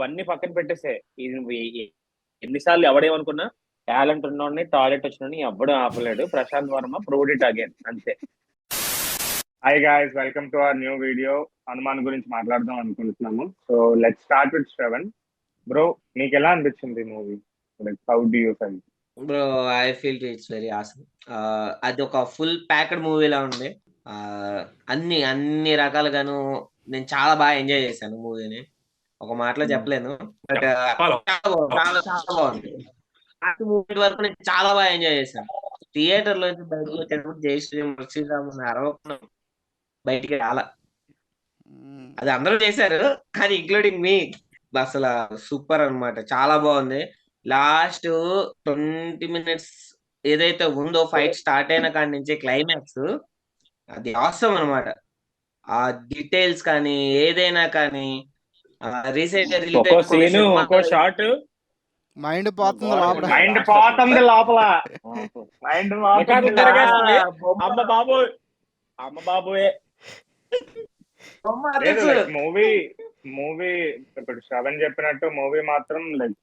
అవన్నీ పక్కన పెట్టేసే ఇది నువ్వు ఎన్నిసార్లు ఎవడేమనుకున్నా టాలెంట్ ఉన్నోడిని టాయిలెట్ వచ్చినోడిని ఎవ్వడు ఆపలేడు. Prashanth Varma proved it again అంతే. Hi guys, welcome to our new video. Hanuman గురించి మాట్లాడదాం అనుకుంటున్నాము. So let's start with Shravan. Bro, మీకు ఎలా అనిపించింది movie? Like how do you feel? Bro, I feel it's very awesome. అది ఒక ఫుల్ ప్యాక్డ్ మూవీలా ఉంది. అన్ని రకాలుగాను నేను చాలా బాగా ఎంజాయ్ చేశాను మూవీని. ఒక మాటలో చెప్పలేను, బట్ చాలా చాలా బాగుంది. మూవీ వరకు నేను చాలా బాగా ఎంజాయ్ చేశాను. థియేటర్ లో బయటకు వచ్చేటప్పుడు జై శ్రీరామ్ శ్రీరామ్ అరవకుండా బయటికి రాలా. అది అందరూ చేశారు, కానీ ఇంక్లూడింగ్ మీ. అసలు సూపర్ అన్నమాట, చాలా బాగుంది. లాస్ట్ 20 minutes ఏదైతే ఉందో ఫైట్ స్టార్ట్ అయిన కాడి నుంచి క్లైమాక్స్, అది ఆసమ్ అన్నమాట. ఆ డీటెయిల్స్ కానీ ఏదైనా కానీ రీసెంట్ ఒక్కో సీన్ ఒక్కో షాట్ మైండ్ పోతుంది లోపల. మైండ్ పోతుంది లోపల. మైండ్ అమ్మ బాబు అమ్మ బాబుయే మూవీ ఇప్పుడు శ్రవణ్ చెప్పినట్టు మూవీ మాత్రం లైక్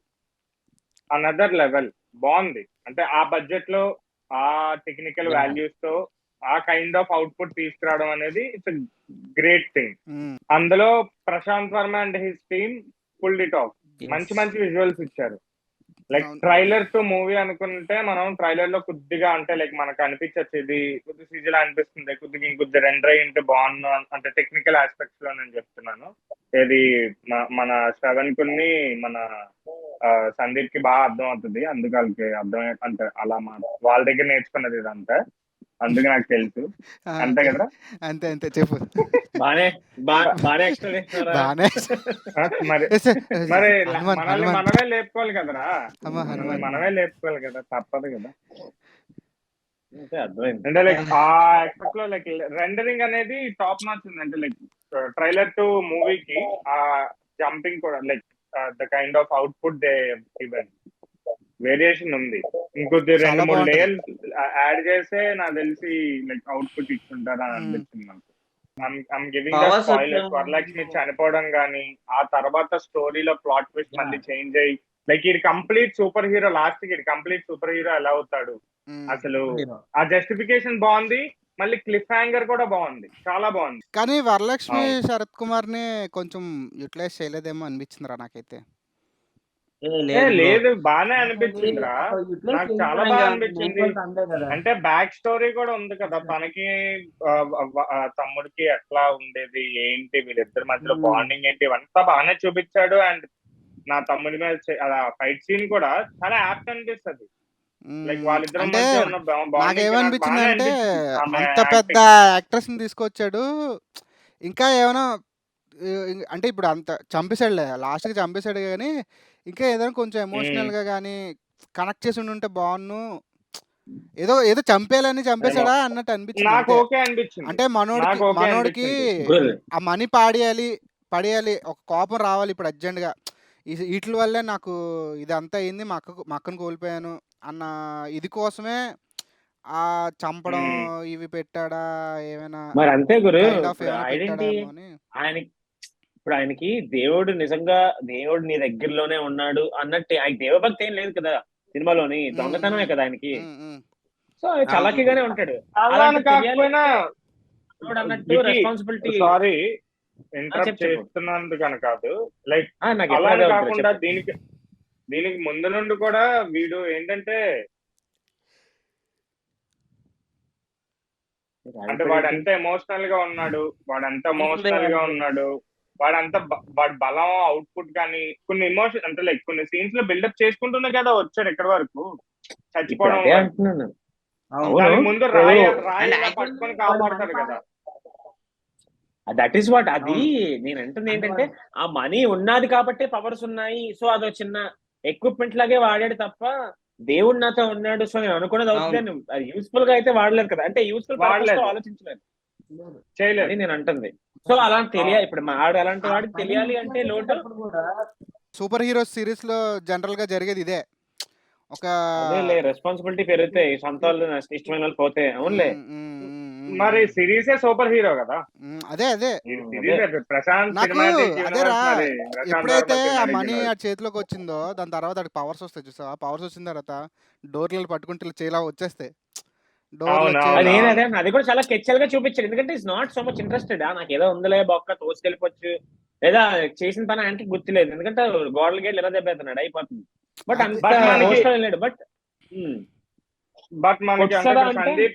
అనదర్ లెవెల్. బాగుంది. అంటే ఆ బడ్జెట్ లో ఆ టెక్నికల్ వాల్యూస్ తో ఆ కైండ్ ఆఫ్ అవుట్పుట్ తీసుకురావడం అనేది ఇట్స్ గ్రేట్ థింగ్. అందులో Prashanth Varma and his team pulled it off. మంచి మంచి విజువల్స్ ఇచ్చారు. లైక్ ట్రైలర్ టు మూవీ అనుకుంటే మనం ట్రైలర్ లో కొద్దిగా అంటే లైక్ మనకు అనిపించచ్చు ఇది కొద్ది సీజీలా అనిపిస్తుంది, కొద్దిగా ఇంకొద్ది రెండర్ అయింటే బాగుండు అంటే టెక్నికల్ ఆస్పెక్ట్స్ లో నేను చెప్తున్నాను. ఇది మన శ్రవణ్ కుని మన సందీప్ కి బాగా అర్థం అవుతుంది. అందుకు వాళ్ళకి అర్థం అంటే అలా వాళ్ళ దగ్గర నేర్చుకున్నది ఇదంతా, అందుకే నాకు తెలుసు. అంతే కదా? అంతే అంతే చెప్పు. మరి మనల్ని మనమే లేపుకోవాలి కదరా, మనమే లేపుకోవాలి కదా, తప్పదు కదా. అంటే లైక్ ఆ ఎక్స్పెక్ట్ లో లైక్ రెండరింగ్ అనేది టాప్ నాచ్ ఉంది. అంటే లైక్ ట్రైలర్ టు మూవీకి ఆ జంపింగ్ కూడా like the kind of output they even variation ఉంది. ఇంకొద్ది 2-3 లేయర్స్ యాడ్ చేస్తే నాకు తెలిసి లైక్ అవుట్పుట్ ఇచ్చుంటారు అని అనిపిస్తుంది నాకు. I'm giving the spoilers. Varalakshmi చనిపోవడం గానీ, ఆ తర్వాత స్టోరీలో ప్లాట్ ట్విస్ట్ మళ్ళీ చేంజ్ అయ్యి లైక్ ఇది కంప్లీట్ సూపర్ హీరో, లాస్ట్ కి కంప్లీట్ సూపర్ హీరో ఎలా అవుతాడు అసలు, ఆ జస్టిఫికేషన్ బాగుంది. మళ్ళీ క్లిఫ్ హ్యాంగర్ కూడా బాగుంది, చాలా బాగుంది. కానీ వరలక్ష్మి శరత్ కుమార్ ని కొంచెం యూటిలైజ్ చేయలేదేమో అనిపించిందిరా నాకైతే. లేదు, బానే అనిపించిందిరా, నాకు చాలా బాగా అనిపించింది. అంటే బ్యాక్ స్టోరీ కూడా ఉంది కదా తనకి, తమ్ముడికి ఎట్లా ఉండేది ఏంటి, వీళ్ళిద్దరి మధ్యలో బాండింగ్ ఏంటి, ఇవంతా బాగానే చూపించాడు. అండ్ నా తమ్ముడి మీద ఫైట్ సీన్ కూడా చాలా యాప్ట్ అనిపిస్తుంది. లైక్ వాళ్ళిద్దరు నాకేమనిపించింది అంటే అంత పెద్ద యాక్ట్రెస్ ని తీసుకొచ్చాడు, ఇంకా ఏమైనా అంటే ఇప్పుడు అంత చంపేశాడులే, లాస్ట్ కి చంపేశాడు, కానీ ఇంకా ఏదైనా కొంచెం ఎమోషనల్ గా కానీ కనెక్ట్ చేసి ఉంటే బాగున్ను. ఏదో ఏదో చంపేయాలని చంపేశాడా అన్నట్టు అనిపించింది. అంటే మనోడికి ఆ మనీ పడేయాలి, ఒక కోపం రావాలి ఇప్పుడు అర్జెంట్ గా. వీటి వల్లే నాకు ఇదంతా అయింది, మా అక్కను కోల్పోయాను అన్న ఇది కోసమే ఆ చంపడం ఇవి పెట్టాడా ఏమైనా. మరి అంతే గురు, ఇప్పుడు ఆయనకి దేవుడు నిజంగా దేవుడు నీ దగ్గరలోనే ఉన్నాడు అన్నట్టు ఆయన దేవభక్తి ఏం లేదు కదా సినిమాలోని, దొంగతనమే కదా ఆయనకి. సో చలాకీగానే ఉంటాడు. అన్నట్టు రెస్పాన్సిబిలిటీ. సారీ ఇంటరప్ట్ చేస్తున్నందుకని కాదు, లైక్ అలా కాకుండా దీనికి ముందు నుండి కూడా వీడు ఏంటంటే అంటే వాడంతా ఎమోషనల్ గా ఉన్నాడు, వాడి బలం అవుట్పుట్ కానీ కొన్ని ఎమోషన్ అంటే లైక్ కొన్ని సీన్స్ లో బిల్డప్ చేసుకుంటున్నా కదా వచ్చాడు ఎక్కడి వరకు చచ్చిపోవడం. ముందు రాయి పట్టుకొని కాపాడతాడు కదా. That is what. అది నేను అంటుంది ఏంటంటే ఆ మనీ ఉన్నది కాబట్టి పవర్స్ ఉన్నాయి, సో అదో చిన్న ఎక్విప్మెంట్ లాగే వాడాడు తప్ప దేవుడు నాతో ఉన్నాడు సో నేను అనుకున్నది అవుతుంది. అది యూస్ఫుల్ గా అయితే వాడలేదు కదా, అంటే యూస్ఫుల్ ఆలోచించలేదు, చేయలేదు నేను అంటుంది. సో అలా తెలియాలి, ఇప్పుడు ఆడు అలాంటి వాడికి తెలియాలి అంటే లోటు. సూపర్ హీరో సిరీస్ లో జనరల్ గా జరిగేది ఇదే, ఒక రెస్పాన్సిబిలిటీ పెరిగితే సొంత వాళ్ళు ఇష్టమైన వాళ్ళు పోతే అవునులే మరి సిరీసే సూపర్ హీరో కదా. అదే అదే ఈ సిరీస్ ప్రశాంత్ నాకు సినిమాటిక్ అదేరా యూనివర్స్ మరి ప్రశాంత్ ఎప్పుడైతే వర్మ ఆ సినిమాటిక్ మనీ యూనివర్స్. ఆ చేతిలోకి వచ్చిందో దాని తర్వాత అడికి పవర్స్ వస్తాయి చూసావా, పవర్స్ వచ్చిన తర్వాత డోర్లు పట్టుకుంటే ఇలా చేలా వచ్చేస్తాయి డోర్లు అవును, వచ్చేయడం. అవును, అదే అవును. అది కూడా చాలా స్కెచ్చువల్ గా చూపించాడు. ఎందుకంటే it's not so much interested. నాకు ఏదో ఉందిలే బొక్క తోసుకెళ్ళిపోవచ్చు, లేదా చేసిన పని అంటే గుర్తులేదు, ఎందుకంటే గోడలకి వెళ్ళి ఎలా దెబ్బేస్తున్నాడు అయిపోతుంది. బట్ అది అంత బట్ మనకి ఎమోషనల్ వెళ్ళాడు. బట్ మనకి అంటే కొట్టాడా ఇప్పుడు అంటే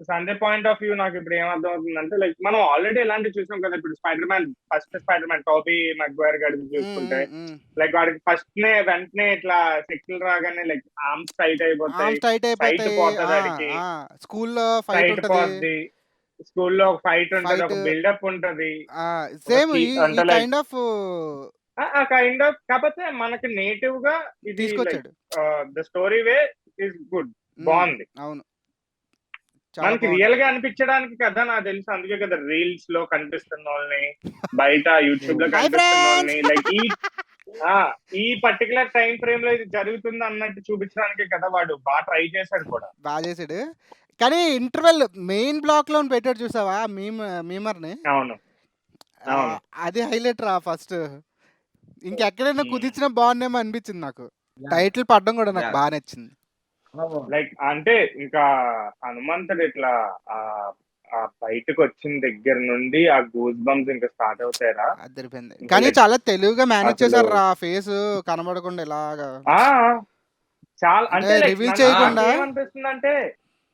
సందీప్ పాయింట్ ఆఫ్ వ్యూ నాకు ఇప్పుడు ఏమర్థం అవుతుందంటే లైక్ మనం ఆల్రెడీ ఇలాంటివి చూసాం కదా. ఇప్పుడు ఫస్ట్ స్పైడర్ మ్యాన్ టోబీ మెగ్వైర్ గారిని చూసుకుంటే లైక్ వాడికి వెంటనే ఇట్లా శక్తులు రాగానే లైక్ ఆర్మ్స్ టైట్ అయిపోతాయి, ఆర్మ్స్ టైట్ సైట్ అయిపోతాయి. పోతుంది, వాడికి స్కూల్లో ఫైట్ సైట్ ఉంటది, పోద్ది, స్కూల్లో ఒక ఫైట్ ఉంటది, ఒక ఫైట్ బిల్డప్ ఉంటది, సేమ్ ఈ అంటే లైక్ కైండ్ ఆఫ్ ఆ కైండ్ ఆఫ్. కాకపోతే మనకి నేటివ్ గా ఇది లైక్ తీసుకొచ్చాడు. The story way is good, బాగుంది. అవును, చాలా మనకి బాగుంది. రియల్ గా అనిపించడానికి కదా నాకు తెలుసు, అందుకే కదా రీల్స్ లో కనిపిస్తున్న వాళ్ళని, బయట యూట్యూబ్ లో Hi, కనిపిస్తున్న వాళ్ళని friends. లైక్ ఈ పర్టికులర్ టైం ఫ్రేమ్ లో ఇది జరుగుతుంది అన్నట్టు చూపించడానికే కదా వాడు బాగా ట్రై చేశాడు కూడా. బాగా చేసాడు. కానీ ఇంటర్వెల్ మెయిన్ బ్లాక్ లో పెట్టాడు చూసావా మీమర్ని, అవును, అవును. అది హైలైట్ రా ఫస్ట్. ఇంకెక్కడైనా కుదించినా బాగుండేమో అనిపించింది నాకు. టైటిల్ పడడం కూడా నాకు బాగా నచ్చింది. లైక్ అంటే ఇంకా హనుమంతుడు ఇట్లా ఆ బయటకు వచ్చిన దగ్గర నుండి ఆ గూస్ బంప్స్ ఇంకా స్టార్ట్ అవుతారా. అదిరిపోయింది. ఇంకా కానీ like చాలా తెలివిగా మేనేజ్ అసలు చేశారు రా, ఫేస్ కనబడకుండా ఇలాగా చాలా అంటే అంటే రివీల్ చేయకుండా. నాకేమనిపిస్తుంది అంటే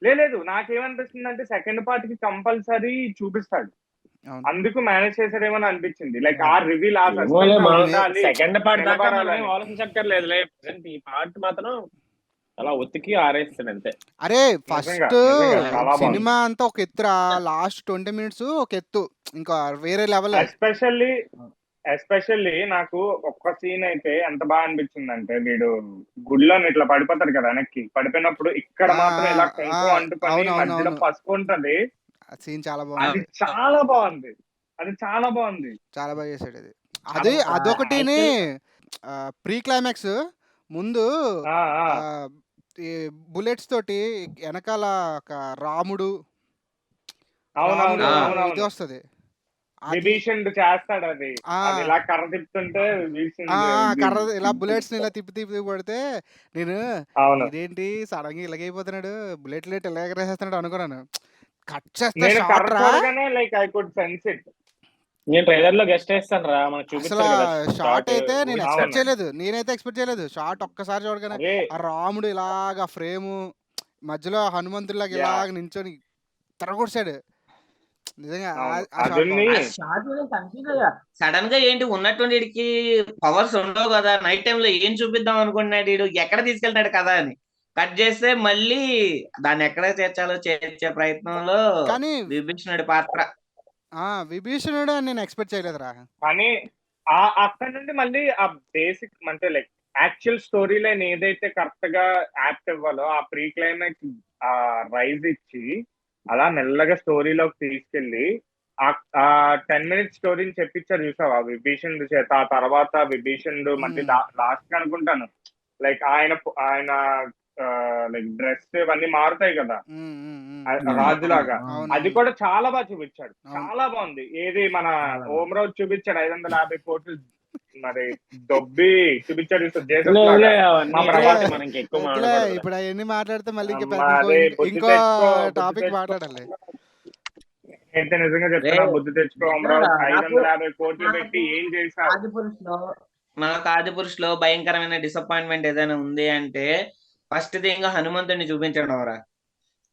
లేదు నాకేమనిపిస్తుంది అంటే సెకండ్ పార్ట్ కి కంపల్సరీ చూపిస్తాడు, అవును. అందుకు మేనేజ్ చేసాడేమో అని అనిపించింది. లైక్ ఆ రివీల్ ఆ ఏమోలే, మనం ఉండాలి, సెకండ్ పార్ట్ దాకా మనం నిలబడాలని. ఏం ఆలోచించక్కర్లేదులే. Present ఈ పార్ట్ మాత్రం అలా ఉతికి ఆరేస్తాడు అంతే. అరే నిజంగా ఫస్ట్ నిజంగా చాలా బాగుంది. సినిమా అంతా ఒక ఎత్తురా, లాస్ట్ 20 minutes ఒక ఎత్తు, ఇంకా వేరే లెవెల్. ఎస్పెషల్లీ నాకు ఒక్క సీన్ అయితే ఎంత బాగా అనిపించింది అంటే, వీడు గుడిలో ఇట్లా పడిపోతాడు కదా వెనక్కి, పడిపోయినప్పుడు ఇక్కడ మాత్రం ఇలా కుంకుమ అంటుకొని అవును మధ్యలో పసుపు ఉంటది. సీన్ చాలా అది బాగుంది, చాలా బాగుంది, అది చాలా బాగుంది, చాలా బాగా చేశాడు అది. అదొకటిని ప్రీ క్లైమాక్స్ ముందు ఆ, ఆ. ఈ బుల్లెట్స్ తోటి వెనకాల ఒక రాముడు అవునవును, ఆ. అవునవును. ఇది వస్తుంది. విభీషణుడు చేస్తాడు అది, అది ఇలా కర్ర తిప్పుతుంటే కర్ర ఇలా బుల్లెట్స్ ఇలా తిప్పి పడితే నేను అవును, ఇదేంటి సడన్ గా ఇలాగైపోతున్నాడు, బుల్లెట్ ఇలా ఎగరేసేస్తున్నాడు అనుకున్నాను. కట్ చేస్తే నేను షార్ట్ కర్ర రా, చూడగానే like I could sense it. నేను ట్రైలర్ లో గెస్ట్ వేస్తాను రా, మనకు అసలు చూపిస్తాడు కదా షార్ట్ అయితే నేను అవును. ఎక్స్పెక్ట్ చేయలేదు, నేనైతే ఎక్స్పెక్ట్ చేయలేదు. షార్ట్ ఒక్కసారి చూడగానే అదే ఆ రాముడు ఇలాగా ఫ్రేమ్ మధ్యలో హనుమంతుడిలాగా Yeah. ఇలాగ నించొని తిరగొడిచాడు నిజంగా. అవును. ఆ షాట్ అదున్ని బాగుంది. సడన్ గా ఏంటి ఉన్నటువంటి వీడికి పవర్స్ ఉండవు కదా, నైట్ టైం లో ఏం చూపిద్దాం అనుకున్నాడు వీడు, ఎక్కడ తీసుకెళ్తాడు కదా అని కట్ చేస్తే మళ్ళీ దాన్ని ఎక్కడ చేర్చాలో చేర్చే ప్రయత్నంలో కానీ విభీషణుడి పాత్ర. విభీషణుడు అని నేను ఎక్స్పెక్ట్ చేయలేదురా. కానీ అక్కడ నుండి మళ్ళీ ఆ బేసిక్ అంటే లైక్ యాక్చువల్ స్టోరీ లైన్ ఏదైతే కరెక్ట్ గా యాప్ట్ ఇవ్వాలో ఆ ప్రీ క్లైమాక్స్ ఆ రైజ్ ఇచ్చి అలా మెల్లగా స్టోరీలోకి తీసుకెళ్లి ఆ 10 minutes స్టోరీని చెప్పించారు చూసావా విభీషణుడు చేత. ఆ తర్వాత విభీషణుడు మళ్ళీ లాస్ట్ అనుకుంటాను లైక్ ఆయన లైక్ డ్రెస్ ఇవన్నీ మారుతాయి కదా రాజులాగా, అది కూడా చాలా బాగా చూపించాడు, చాలా బాగుంది. ఏది మన ఓం రావు చూపించాడు 550 కోట్లు మరి దొబ్బి చూపించాడు మనకి ఎక్కువ ఇప్పుడు అవన్నీ మాట్లాడితే మళ్ళీ ఇంకో టాపిక్ మాట్లాడాలి. అయితే నిజంగా చెప్తున్నా, బుద్ధి తెచ్చుకో అమరావు. 550 కోట్లు పెట్టి ఏం చేశావు? నాకు ఆదిపురుష్ లో భయంకరమైన డిసప్పాయింట్మెంట్ ఏదైనా ఉంది అంటే ఫస్ట్ థింగ్ హనుమంతుడిని చూపించడం రా.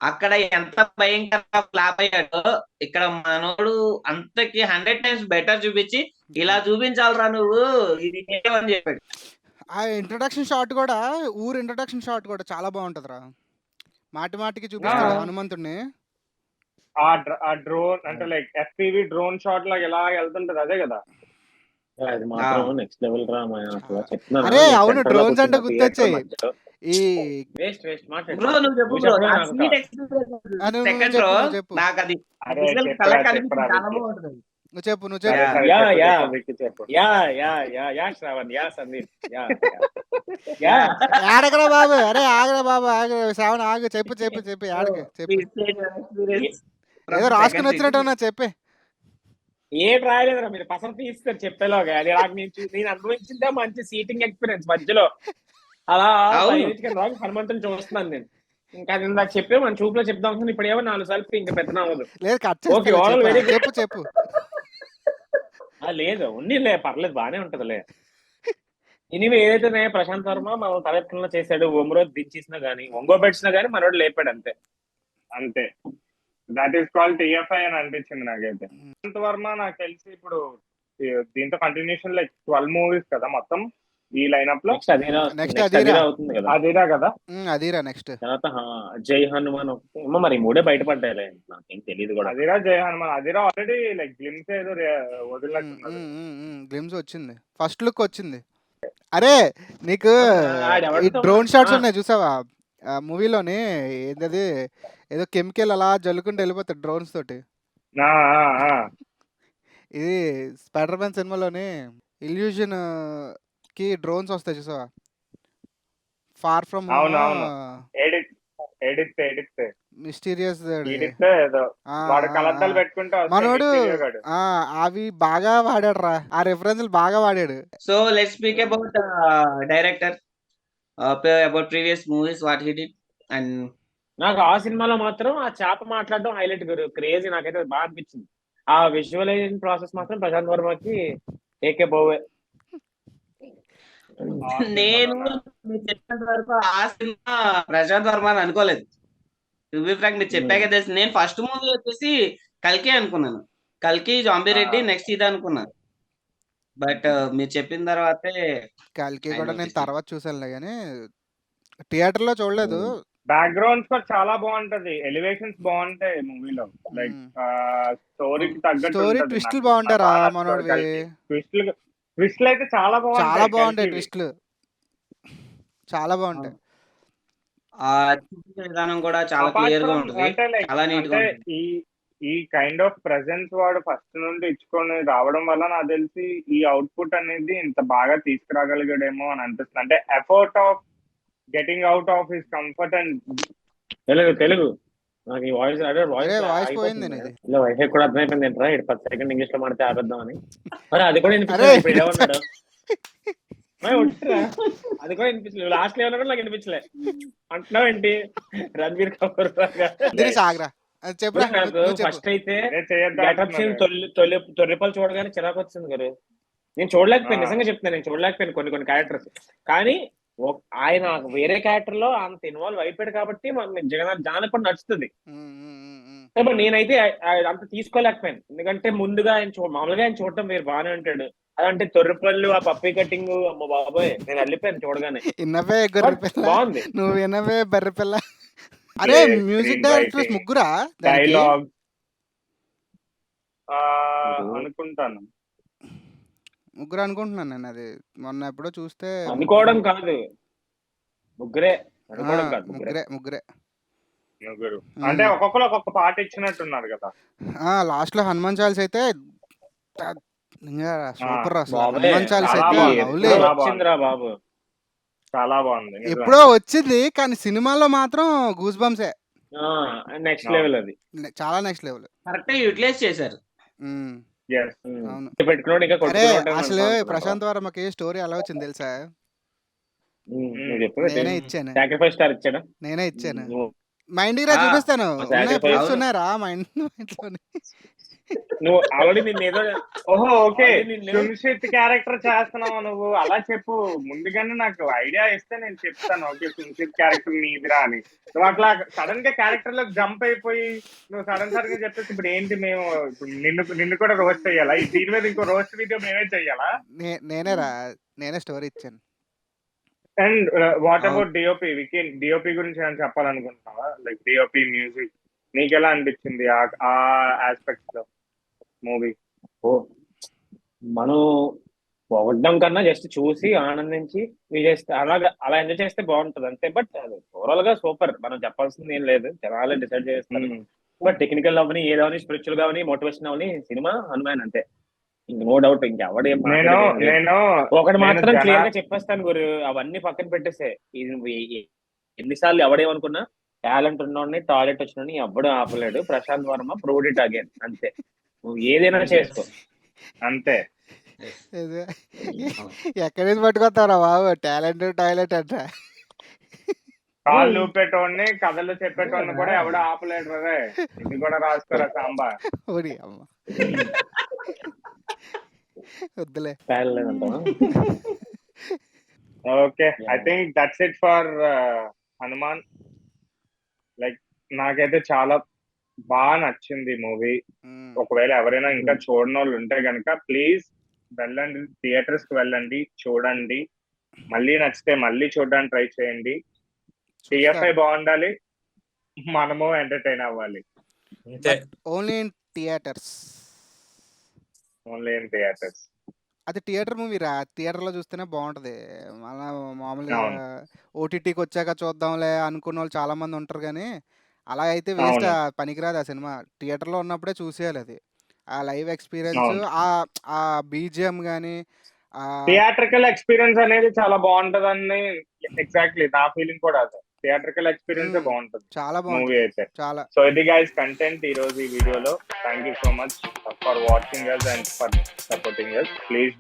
అక్కడ ఎంత భయంకరంగా ఫ్లాప్ అయ్యాడో ఇక్కడ మనోడు అంతకి 100 times బెటర్ చూపించి ఇలా చూపించాలరా నువ్వు ఇది అని చెప్పాడు. ఆ ఇంట్రొడక్షన్ షాట్ కూడా ఇంట్రొడక్షన్ షాట్ కూడా చాలా బాగుంటదిరా, మాటికి చూపిస్తాడు హనుమంతుడిని. ఆ డ్రోన్ అంటే లైక్ ఎఫ్పివి డ్రోన్ షాట్ లాగా ఎలా వెళ్తుంటది అదే కదా. అది మాత్రం నెక్స్ట్ లెవెల్ రా. అరే అవును, డ్రోన్స్ అంటే గుర్తొచ్చాయి. ఈ బ్రో నువ్వు చెప్పు బ్రో, ఆ sweet experience second row నాకు అది visual కళ్ళ కనిపించింది, చాలా బాగుంటది. నువ్వు చెప్పు ఆడగరా బాబు. అరే ఆగరా బాబు, శ్రావణ్ ఆగు, చెప్పు ఆడకి చెప్పు. ఏదో రాసుకుని వచ్చినట్టు చెప్పే. ఏం రాయలేదురా, మీరు పసరు తీస్తారు చెప్పేలోగా. అది నాకు నేను అనుభవించిందే మంచి సీటింగ్ ఎక్స్పీరియన్స్ మధ్యలో. అలా అవును. రాగా హనుమంతుని చూస్తున్నాను నేను. ఇంకా అది నాకు చెప్పే మన చూపులో చెప్దాం అనుకుని ఇప్పుడు ఏమో 4 సార్లు ఇంకా పెద్ద అవ్వదు. లేదు కట్ ఓకే, చేస్తా, ఓవరాల్ వెరీ గుడ్. చెప్పు. లేదు ఉన్నిలే, పర్లేదు, బానే ఉంటదిలే. ఇనివే ఏదైతే ప్రశాంత్ వర్మ మనం తలెత్తుల్లో చేశాడు, ఒంగో దించేసినా గానీ, ఒంగో పెట్టినా గానీ మనోడు లేపాడు అంతే. అంతే. దట్ ఈస్ కాల్డ్ టిఎఫ్ఐ అని అనిపించింది నాకైతే. ప్రశాంత్ వర్మ నాకు తెలిసి ఇప్పుడు దీంతో కంటిన్యూషన్ లైక్ 12 మూవీస్ కదా మొత్తం ఈ లైనప్ లో. నెక్స్ట్ అదీరా అవుతుంది కదా. అదిరా కదా. అదీరా నెక్స్ట్. తర్వాత జై హనుమాన్ ఏమో మరి 3 బయటపడ్డాయిలే, నాకేం తెలియదు కూడా. అదిరా జై హనుమాన్. అదిరా ఆల్రెడీ లైక్ గ్లిమ్స్ ఏదో వదిలినట్టున్నారు. గ్లిమ్స్ వచ్చింది, ఫస్ట్ లుక్ వచ్చింది. అరే నీకు ఆడెవడితో ఈ డ్రోన్ షాట్స్ ఉన్నాయి చూసావా మూవీలోని? ఏంటది, ఏదో కెమికల్ అలా జల్లుకుంటూ వెళ్ళిపోతాడు డ్రోన్స్ తోటి. ఇది స్పైడర్ మ్యాన్ సినిమాలోని ఇల్యూషన్ కి డ్రోన్స్ వస్తాయి చూసావా, ఫార్ ఫ్రమ్ అవునవును. ఎడిట్ మిస్టీరియస్ ఏదో వాడు కలద్దాలు పెట్టుకుంటే మనోడు అవి బాగా వాడాడు రా, ఆ రెఫరెన్స్ బాగా వాడాడు. So let's speak about director, about previous movies what he did. And నాకు ఆ సినిమాలో మాత్రం ఆ చేప మాట్లాడడం హైలైట్ గురు, క్రేజీ. నాకైతే బాగా అనిపించింది. ఆ విజువలైజేషన్ ప్రాసెస్ మాత్రం ప్రశాంత్ వర్మకి ఏకే బోవే. నేను మీరు చెప్పినంత వరకు ఆ సినిమా ప్రశాంత్ వర్మ అని అనుకోలేదు. టు బి ఫ్రాంక్, మీరు చెప్పాక తెలిసి. నేను ఫస్ట్ మూవీ వచ్చేసి కల్కి అనుకున్నాను. కల్కి, జాంబీ రెడ్డి, నెక్స్ట్ ఇది అనుకున్నాను. బట్ మీరు చెప్పిన తర్వాతే కల్కి కూడా నేను తర్వాత చూసానులే కానీ థియేటర్ లో చూడలేదు. బ్యాక్గ్రౌండ్స్ కూడా చాలా బాగుంటది, ఎలివేషన్స్ బాగుంటాయి మూవీలో. లైక్ స్టోరీకి తగ్గట్టు స్టోరీ ఉంటది. ట్విస్టులు నాకు బాగుంటారా బాగా మనోడివి? నచ్చుతుంది. ట్విస్ట్లు అయితే చాలా చాలా బాగుంటాయి కల్కివి. ట్విస్టులు, చాలా బాగుంటాయి. ఆ చూపించే విధానం కూడా చాలా Apart క్లియర్ గా from ఉంటుంది, అంటే like చాలా నీట్ గా అంటే ఉంటుంది. ఈ కైండ్ ఆఫ్ ప్రెజెన్స్ వాడు ఫస్ట్ నుండి ఇచ్చుకొని రావడం వల్ల నాకు తెలిసి ఈ అవుట్పుట్ అనేది ఇంత బాగా తీసుకురాగలిగాడేమో అని అనిపిస్తుంది. అంటే effort of getting out of his comfort and Telugu నాకు ఈ వాయిస్ వాయిస్ పోయింది నీది. వైఫై కూడా అర్థమైపోయింది ఏంట్రా, 10 సెకండ్ ఇంగ్లీష్ లో మాడితే ఆపేద్దామని. మరి అది కూడా అరే వినిపించలేదు. ఇప్పుడు ఏమన్నాడు అది కూడా వినిపించలేదు. లాస్ట్ లో ఏమన్నా కూడా నాకు వినిపించలే. అంటున్నావు ఏంటి రణబీర్ కపూర్ సాగరా చెప్పరా, నాకు ఫస్ట్ అయితే చేయొద్దా గెటప్ సీన్ తొలిపలు చూడగానే చిరాకు వచ్చింది గారు. నేను చూడలేకపోయాను, నిజంగా చెప్తున్నాను, నేను చూడలేకపోయాను కొన్ని క్యారెక్టర్స్. కానీ ఆయన వేరే క్యారెక్టర్ లో అంత ఇన్వాల్వ్ అయిపోయాడు కాబట్టి జనానికి కూడా నచ్చుతుంది. బట్ నేనైతే అంత తీసుకోలేకపోయాను, ఎందుకంటే ముందుగా ఆయన మామూలుగా ఆయన చూడటం వేరు బాగానే ఉంటాడు. అదంటే తొర్రిపళ్ళు, ఆ పప్పి కటింగ్, అమ్మ బాబోయ్ నేను వెళ్ళిపోయాను చూడగానే. ఇన్నవే గొర్రెపిల్ల, బాగుంది. నువ్వు వినవే బర్రెపిల్ల. అరే మ్యూజిక్ డైరెక్టర్స్ ముగ్గురా డైలాగ్ అనుకుంటాను, ముగ్గురు అనుకుంటున్నాను నేను. అది మొన్న ఎప్పుడో చూస్తే అనుకోవడం కాదు, ముగ్గురే. అనుకోవడం కాదు, ముగ్గురే. ముగ్గురే. అంటే ఒక్కొక్కరు ఒక్కొక్క పాట ఇచ్చినట్టున్నారు కదా. లాస్ట్ లో హనుమాన్ చాలీసా అయితే సూపర్. అసలు బాబోయ్, హనుమాన్ చాలీసా అయితే లవ్లీ. వచ్చిందిరా బాబు, చాలా బాగుంది. ఎప్పుడో వచ్చింది కానీ సినిమాలో మాత్రం గూస్ బంప్సే. నెక్స్ట్ లెవెల్, అది చాలా నెక్స్ట్ లెవెల్. కరెక్ట్ యూటిలైజ్ చేశారు. అవును. పెట్టుకున్నాడు. ఇంకా అరే అసలు ప్రశాంత్ వర్మకి స్టోరీ ఎలా వచ్చింది తెలుసా? నేనే ఇచ్చాను, సాక్రిఫైస్ స్టార్ ఇచ్చాడు. నేనే ఇచ్చాను. మైండ్ గా చూపిస్తాను, ఉన్నారా మైండ్ లోని. నువ్వు ఆల్రెడీ నిన్ను ఏదో ఓహో ఓకే సున్షిత్ క్యారెక్టర్ చేస్తున్నావు నువ్వు, అలా చెప్పు ముందుగానే నాకు ఐడియా ఇస్తే నేను చెప్తాను. ఓకే సున్షిత్ క్యారెక్టర్ నీదిరా అని. నువ్వు అట్లా సడన్ గా క్యారెక్టర్ లో జంప్ అయిపోయి నువ్వు సడన్ గా చెప్పేసి ఇప్పుడు ఏంటి మేము నిన్ను కూడా రోస్ట్ చెయ్యాలా? దీని మీద ఇంకో రోస్ట్ వీడియో మేమే చెయ్యాలా? నేనే స్టోరీ ఇచ్చాను. And what about DOP? DOP గురించి నేను చెప్పాలనుకుంటున్నావా? లైక్ డిఓపి మ్యూజిక్ నీకు ఎలా అనిపించింది ఆ ఆస్పెక్ట్స్ లో మూవీ? మనం పొగడ్డం కన్నా జస్ట్ చూసి ఆనందించి చేస్తే అలా ఎంజాయ్ చేస్తే బాగుంటది అంతే. బట్ అది ఓవరాల్ గా సూపర్, మనం చెప్పాల్సింది ఏం లేదు, జనాలే డిసైడ్ చేస్తారు. బట్ టెక్నికల్ అవని, ఏదవని, స్పిరిచువల్ గా అవని, మోటివేషన్ అవని, సినిమా హనుమాన్ అంతే, ఇంక నో డౌట్. ఇంకెవడేం ఒకటి మాత్రం క్లియర్ గా చెప్పేస్తాను గురు, అవన్నీ పక్కన పెట్టేసే. ఎన్నిసార్లు ఎవడేమనుకున్నా టాలెంట్ ఉన్నోడిని టాయిలెట్ వచ్చినోడిని ఎవ్వడు ఆపలేడు. Prashanth Varma proved it again. అంతే, నువ్వు ఏదైనా చేసుకో. అంతే. ఇది ఎక్కడి నుంచి పట్టుకొస్తారా బాబు టాలెంట్ టాయిలెట్ అంట. కాళ్ళు ఊపేటోడిని కథలు చెప్పేటోడిని కూడా ఎవడు ఆపలేడు రే. ఇది కూడా రాసుకోరా సాంబా. ఓడి అమ్మ వద్దులే. Talent okay, I think that's it for Hanuman. Like నాకైతే చాలా బాగా నచ్చింది మూవీ. ఒకవేళ ఎవరైనా ఇంకా చూడని వాళ్ళు ఉంటే కనుక ప్లీజ్ వెళ్ళండి, థియేటర్స్ కి వెళ్ళండి, చూడండి. మళ్ళీ నచ్చితే మళ్ళీ చూడడానికి ట్రై చేయండి. టిఎఫ్ఐ బాగుండాలి, మనము ఎంటర్టైన్ అవ్వాలి. Only in theatres. Only in theatres. అది థియేటర్ మూవీ రా, థియేటర్లో చూస్తేనే బాగుంటది. మళ్ళా మామూలుగా అవును. ఓటీటీకి వచ్చాక చూద్దాంలే అనుకున్న వాళ్ళు చాలా మంది ఉంటారు, కానీ అలా అయితే వేస్ట్, అవును. పనికిరాదు ఆ సినిమా. థియేటర్లో ఉన్నప్పుడే చూసేయాలి అది. ఆ లైవ్ ఎక్స్పీరియన్స్, అవును. ఆ బీజిఎం కానీ థియేట్రికల్ ఎక్స్పీరియన్స్ అనేది చాలా బాగుంటదని ఎగ్జాక్ట్లీ నా ఫీలింగ్ కూడా అదే. థియేట్రికల్ ఎక్స్పీరియన్స్ బాగుంటుంది చాలా మూవీ బాగుంటుంది అయితే. చాలా. సో ఇది గైస్ కంటెంట్ ఈ రోజు ఈ వీడియోలో. Thank you so much for watching us and for supporting us. Please